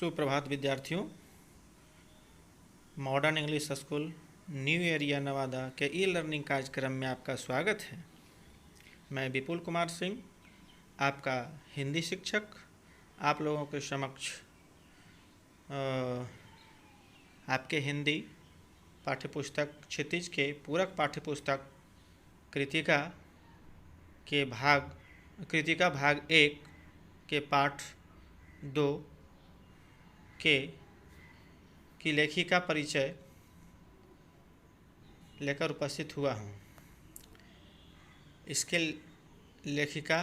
सुप्रभात विद्यार्थियों। Modern English school new area Nawada के ई लर्निंग कार्यक्रम में आपका स्वागत है। मैं विपुल कुमार सिंह, आपका हिंदी शिक्षक, आप लोगों के समक्ष आपके हिंदी पाठ्यपुस्तक क्षितिज के पूरक पाठ्यपुस्तक कृतिका भाग 1 के पाठ 2 की लेखिका परिचय लेकर उपस्थित हुआ हूँ। इसके लेखिका,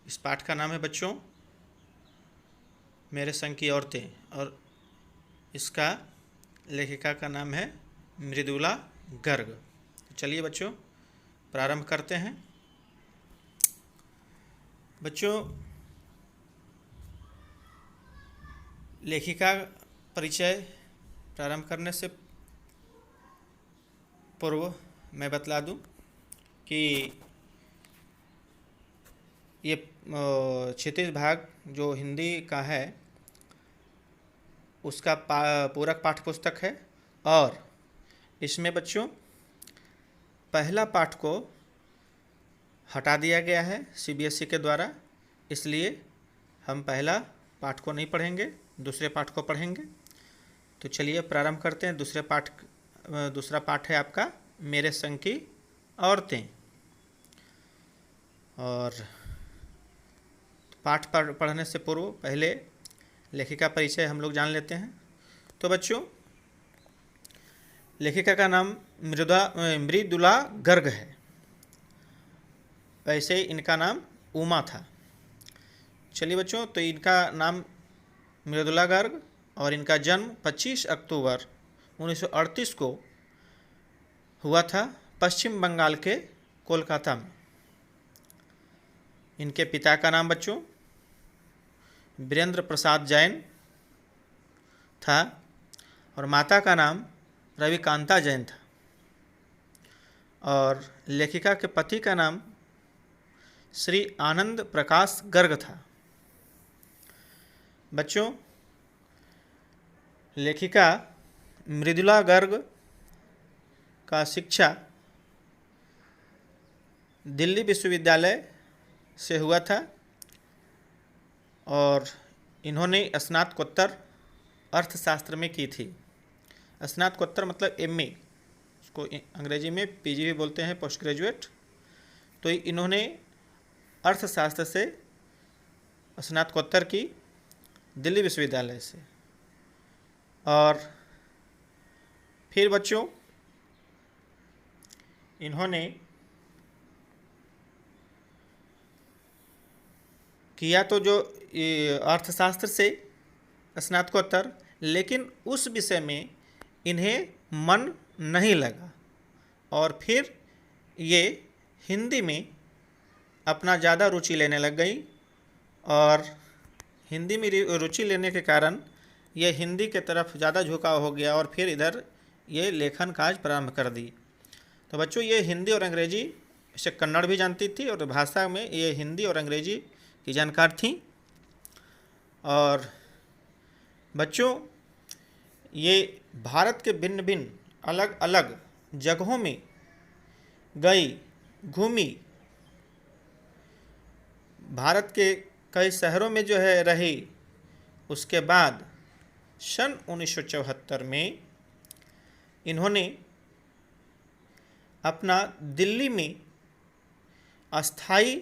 इस पाठ का नाम है बच्चों मेरे संग की औरतें, और इसका लेखिका का नाम है मृदुला गर्ग। तो चलिए बच्चों प्रारंभ करते हैं। बच्चों, लेखिका परिचय प्रारंभ करने से पूर्व मैं बतला दूं कि ये क्षितिज भाग जो हिंदी का है उसका पूरक पाठ्यपुस्तक है, और इसमें बच्चों पहला पाठ को हटा दिया गया है सीबीएसई के द्वारा, इसलिए हम पहला पाठ को नहीं पढ़ेंगे, दूसरे पाठ को पढ़ेंगे। तो चलिए प्रारंभ करते हैं। दूसरा पाठ है आपका मेरे संग की औरतें। और पाठ पढ़ने से पूर्व पहले लेखिका परिचय हम लोग जान लेते हैं। तो बच्चों, लेखिका का नाम मृदुला गर्ग है। वैसे इनका नाम उमा था। चलिए बच्चों, तो इनका नाम मृदुला गर्ग और इनका जन्म 25 अक्टूबर 1938 को हुआ था पश्चिम बंगाल के कोलकाता में। इनके पिता का नाम बच्चों वीरेंद्र प्रसाद जैन था और माता का नाम रविकांता जैन था, और लेखिका के पति का नाम श्री आनंद प्रकाश गर्ग था। बच्चों, लेखिका मृदुला गर्ग का शिक्षा दिल्ली विश्वविद्यालय से हुआ था, और इन्होंने स्नातकोत्तर अर्थशास्त्र में की थी। स्नातकोत्तर मतलब एमए, उसको अंग्रेजी में पीजी भी बोलते हैं, पोस्ट ग्रेजुएट। तो इन्होंने अर्थशास्त्र से स्नातकोत्तर की दिल्ली विश्वविद्यालय से। और फिर बच्चों इन्होंने किया तो जो अर्थशास्त्र से स्नातकोत्तर, लेकिन उस विषय में इन्हें मन नहीं लगा, और फिर ये हिंदी में अपना ज़्यादा रुचि लेने लग गई, और हिंदी में रुचि लेने के कारण ये हिंदी के तरफ ज़्यादा झुकाव हो गया, और फिर इधर ये लेखन काज प्रारंभ कर दी। तो बच्चों, ये हिंदी और अंग्रेजी से कन्नड़ भी जानती थी, और भाषा में ये हिंदी और अंग्रेजी की जानकार थी। और बच्चों, ये भारत के भिन्न भिन्न अलग अलग जगहों में गई, घूमी, भारत के कई शहरों में जो है रही। उसके बाद सन 1974 में इन्होंने अपना दिल्ली में अस्थायी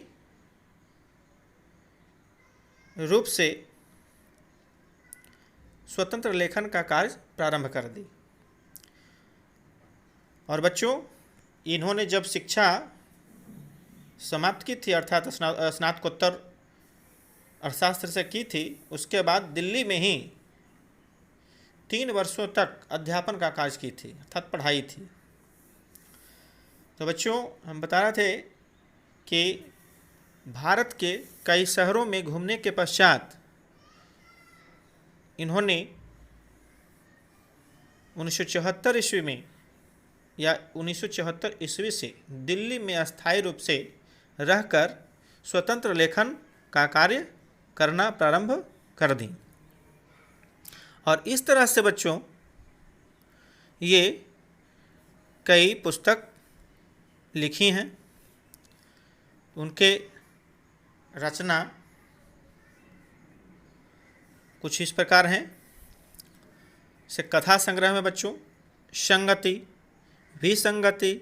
रूप से स्वतंत्र लेखन का कार्य प्रारंभ कर दी। और बच्चों, इन्होंने जब शिक्षा समाप्त की थी, अर्थात स्नातकोत्तर अर्थशास्त्र से की थी, उसके बाद दिल्ली में ही 3 वर्षों तक अध्यापन का कार्य की थी, अर्थात पढ़ाई थी। तो बच्चों, हम बता रहे थे कि भारत के कई शहरों में घूमने के पश्चात इन्होंने 1974 ईस्वी में या 1974 ईस्वी से दिल्ली में अस्थायी रूप से रहकर स्वतंत्र लेखन का कार्य करना प्रारंभ कर दी। और इस तरह से बच्चों ये कई पुस्तक लिखी हैं। उनके रचना कुछ इस प्रकार हैं। से कथा संग्रह में बच्चों संगति, विसंगति,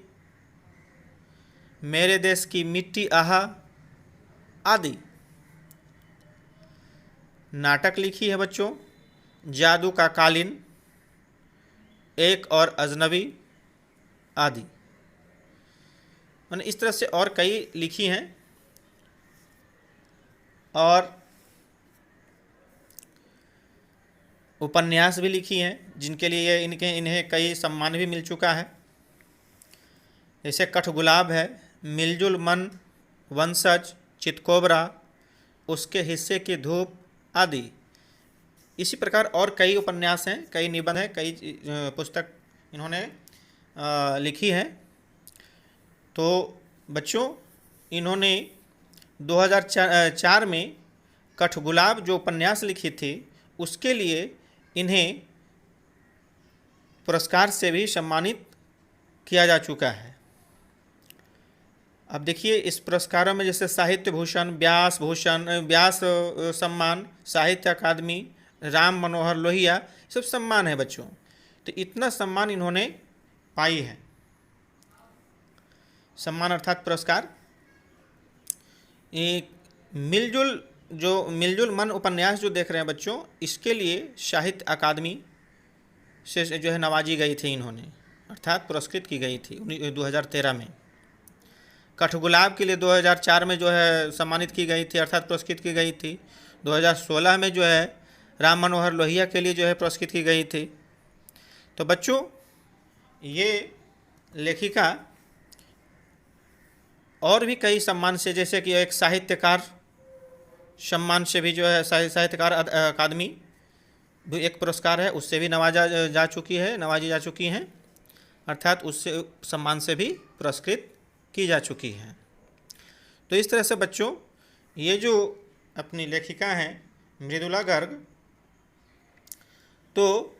मेरे देश की मिट्टी आहा आदि। नाटक लिखी है बच्चों जादू का कालीन, एक और अजनबी आदि। मैंने इस तरह से और कई लिखी हैं। और उपन्यास भी लिखी हैं जिनके लिए इन्हें कई सम्मान भी मिल चुका है। जैसे कठगुलाब है, मिलजुल मन, वंशज, चितकोबरा, उसके हिस्से की धूप आदि। इसी प्रकार और कई उपन्यास हैं, कई निबंध हैं, कई पुस्तक इन्होंने लिखी है। तो बच्चों इन्होंने 2004 में कठगुलाब जो उपन्यास लिखी थी उसके लिए इन्हें पुरस्कार से भी सम्मानित किया जा चुका है। अब देखिए इस पुरस्कारों में जैसे साहित्य भूषण, व्यास सम्मान, साहित्य अकादमी, राम मनोहर लोहिया, सब सम्मान है बच्चों। तो इतना सम्मान इन्होंने पाई है। सम्मान अर्थात पुरस्कार। एक मिलजुल मन उपन्यास जो देख रहे हैं बच्चों, इसके लिए साहित्य अकादमी से जो है नवाजी गई थी इन्होंने, अर्थात पुरस्कृत की गई थी 2013 में। कठगुलाब के लिए 2004 में जो है सम्मानित की गई थी, अर्थात पुरस्कृत की गई थी। 2016 में जो है राम मनोहर लोहिया के लिए जो है पुरस्कृत की गई थी। तो बच्चों ये लेखिका और भी कई सम्मान से, जैसे कि एक साहित्यकार सम्मान से भी जो है साहित्यकार अकादमी भी एक पुरस्कार है, उससे भी नवाजी जा चुकी हैं, अर्थात उससे सम्मान से भी पुरस्कृत की जा चुकी हैं। तो इस तरह से बच्चों ये जो अपनी लेखिका हैं मृदुला गर्ग, तो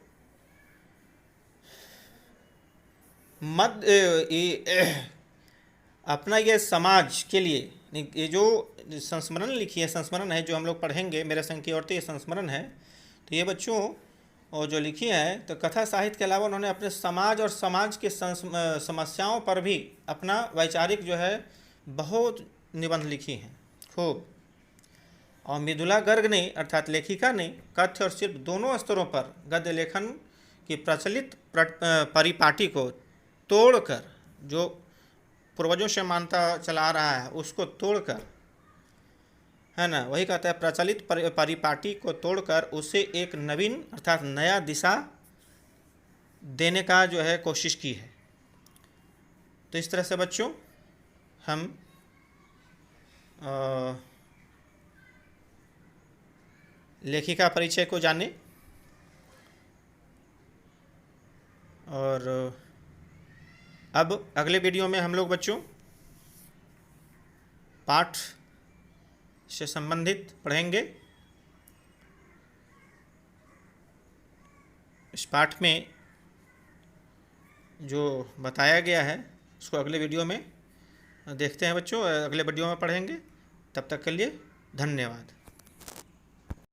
अपना ये समाज के लिए ये जो संस्मरण लिखी है, संस्मरण है जो हम लोग पढ़ेंगे, मेरे संग की औरतें, ये संस्मरण है। तो ये बच्चों और जो लिखी है, तो कथा साहित्य के अलावा उन्होंने अपने समाज और समाज के समस्याओं पर भी अपना वैचारिक जो है बहुत निबंध लिखी हैं खूब। और मृदुला गर्ग ने अर्थात लेखिका ने कथ्य और शिल्प दोनों स्तरों पर गद्य लेखन की प्रचलित परिपाटी को तोड़कर, जो पूर्वजों से मानता चला आ रहा है उसको तोड़कर, है ना, वही कहता है प्रचलित परिपाटी को तोड़कर उसे एक नवीन अर्थात नया दिशा देने का जो है कोशिश की है। तो इस तरह से बच्चों हम लेखिका परिचय को जाने। और अब अगले वीडियो में हम लोग बच्चों पाठ से संबंधित पढ़ेंगे। इस पाठ में जो बताया गया है उसको अगले वीडियो में देखते हैं बच्चों, अगले वीडियो में पढ़ेंगे। तब तक के लिए धन्यवाद।